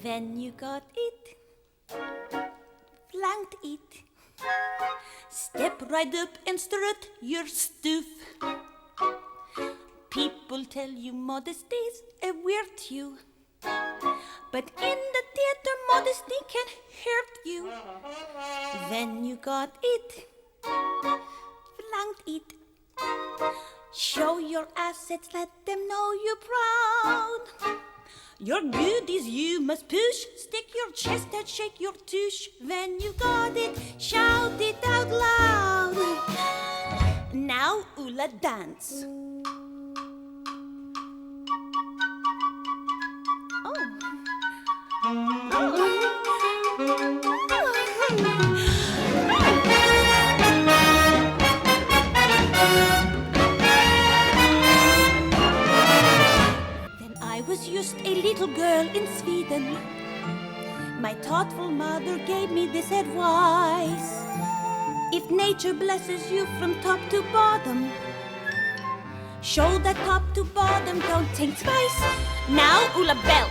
When you got it, flanked it, step right up and strut your stuff. People tell you modesty's a virtue, but in the theater modesty can hurt you. When you got it, flanked it, show your assets, let them know you're proud. You're good as you must push, stick your chest out, shake your tush. When you got it, shout it out loud. Now Ulla dance. I was just a little girl in Sweden. My thoughtful mother gave me this advice. If nature blesses you from top to bottom, show that top to bottom, don't think twice. Now Ulla Bell.